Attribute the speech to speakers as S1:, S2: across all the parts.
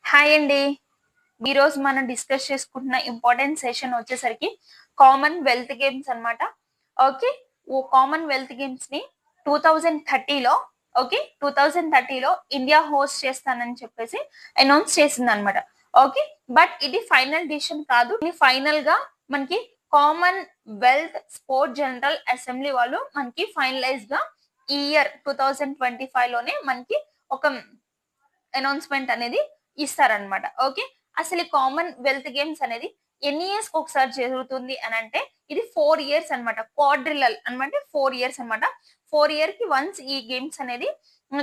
S1: Hi అండి. ఈరోజు మనం డిస్కస్ చేసుకుంటున్న ఇంపార్టెంట్ సెషన్ వచ్చేసరికి కామన్‌వెల్త్ గేమ్స్ అన్నమాట. ఓకే. కామన్‌వెల్త్ గేమ్స్‌ని 2030లో ఓకే. 2030లో ఇండియా హోస్ట్ చేస్తానని చెప్పేసి అనౌన్స్ చేసిందన్నమాట. ఓకే. బట్ ఇది ఫైనల్ డిసిషన్ కాదు. ఇది ఫైనల్‌గా మనకి కామన్‌వెల్త్ స్పోర్ట్ జనరల్ అసెంబ్లీ వాళ్ళు మనకి ఫైనలైజ్‌గా ఈ ఇయర్ 2025లోనే మనకి ఒక అనౌన్స్‌మెంట్ అనేది ఇస్తారనమాట. ఓకే. అసలు ఈ కామన్‌వెల్త్ గేమ్స్ అనేది ఎన్ని ఇయర్స్‌కి ఒకసారి జరుగుతుంది అనంటే ఇది 4 ఇయర్స్ అన్నమాట. క్వాడ్రిలల్ అనమాట 4 ఇయర్స్ అన్నమాట. 4 ఇయర్‌కి వన్స్ ఈ గేమ్స్ అనేది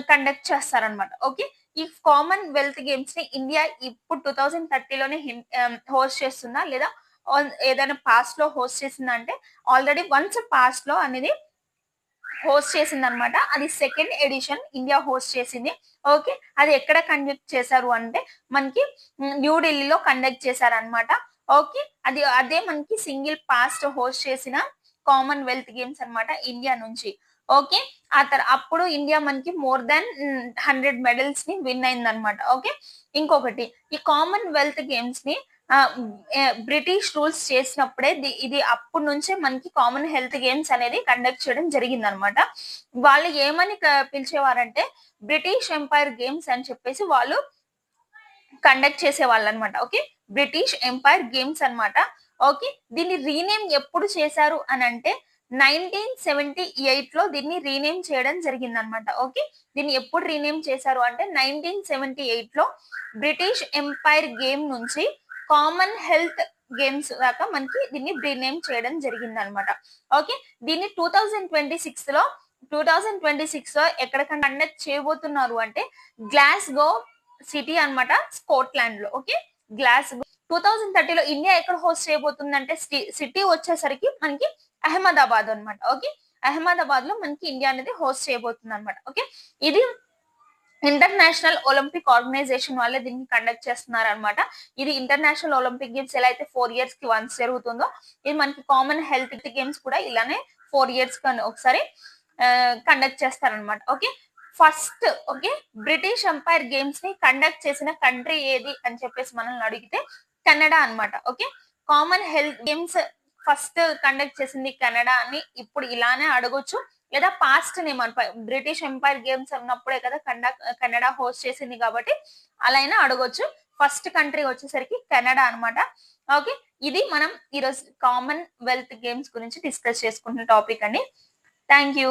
S1: కండక్ట్ చేస్తారనమాట. ఓకే. ఈ కామన్‌వెల్త్ గేమ్స్‌ని ఇండియా ఇప్పుడు 2030లోనే హోస్ట్ చేస్తుందా? లేదా ఏదైనా పాస్ట్‌లో హోస్ట్ చేసిందా అంటే ఆల్రెడీ వన్స్ పాస్ట్‌లో అనేది హోస్ట్ చేసిందనమాట. అది సెకండ్ ఎడిషన్ ఇండియా హోస్ట్ చేసింది. ఓకే. అది ఎక్కడ కండక్ట్ చేశారు అంటే మనకి న్యూ ఢిల్లీలో కండక్ట్ చేశారనమాట. ఓకే. అదే మనకి సింగిల్ పాస్ట్ హోస్ట్ చేసిన కామన్‌వెల్త్ గేమ్స్ అన్నమాట ఇండియా నుంచి. ఓకే. అప్పుడు ఇండియా మనకి మోర్ థాన్ 100 మెడల్స్‌ని విన్ అయిందనమాట. ఓకే. ఇంకొకటి ఈ కామన్‌వెల్త్ గేమ్స్‌ని బ్రిటిష్ రూల్స్ చేసినప్పుడే ఇది అప్పటి నుంచే మనకి కామన్ హెల్త్ గేమ్స్ అనేది కండక్ట్ చేయడం జరిగిందనమాట. వాళ్ళు ఏమని పిలిచేవారంటే బ్రిటిష్ ఎంపైర్ గేమ్స్ అని చెప్పేసి వాళ్ళు కండక్ట్ చేసేవాళ్ళనమాట. ఓకే. బ్రిటిష్ ఎంపైర్ గేమ్స్ అన్నమాట. ఓకే. దీన్ని రీనేమ్ ఎప్పుడు చేశారు అనంటే 1978లో దీన్ని రీనేమ్ చేయడం జరిగిందనమాట. ఓకే. దీన్ని ఎప్పుడు రీనేమ్ చేశారు అంటే 1978లో బ్రిటిష్ ఎంపైర్ గేమ్ నుంచి కామన్ హెల్త్ గేమ్స్ దాకా మనకి దీన్ని రీనేమ్ చేయడం జరిగిందనమాట. ఓకే. దీన్ని 2026లో ఎక్కడ కండక్ట్ చేయబోతున్నారు అంటే గ్లాస్గో సిటీ అన్నమాట స్కాట్లాండ్‌లో. ఓకే. గ్లాస్గో 2030లో ఇండియా ఎక్కడ హోస్ట్ చేయబోతుందంటే సిటీ వచ్చేసరికి మనకి అహ్మదాబాద్ అన్నమాట. ఓకే. అహ్మదాబాద్‌లో మనకి ఇండియా అనేది హోస్ట్ చేయబోతుందన్నమాట. ఓకే. ఇది ఇంటర్నేషనల్ ఒలింపిక్ ఆర్గనైజేషన్ వాళ్ళే దీన్ని కండక్ట్ చేస్తున్నారనమాట. ఇది ఇంటర్నేషనల్ ఒలింపిక్ గేమ్స్ ఎలా అయితే 4 ఇయర్స్‌కి వన్స్ జరుగుతుందో, ఇది మనకి కామన్ హెల్త్ గేమ్స్ కూడా ఇలానే 4 ఇయర్స్‌కి ఒకసారి కండక్ట్ చేస్తారనమాట. Okay. First okay. British Empire గేమ్స్‌ని కండక్ట్ చేసిన కంట్రీ ఏది అని చెప్పేసి మనల్ని అడిగితే కెనడా అన్నమాట. Okay. Common health games first conduct చేసింది కెనడా అని ఇప్పుడు ఇలానే అడగొచ్చు. లేదా past name British Empire Games ఉన్నప్పుడే కదా కెనడా హోస్ట్ చేసింది కాబట్టి అలా అయినా అడగొచ్చు. ఫస్ట్ కంట్రీ వచ్చేసరికి కెనడా అన్నమాట. ఓకే. ఇది మనం ఈరోజు కామన్ వెల్త్ గేమ్స్ గురించి డిస్కస్ చేసుకుంటున్న టాపిక్ అండి. Thank you.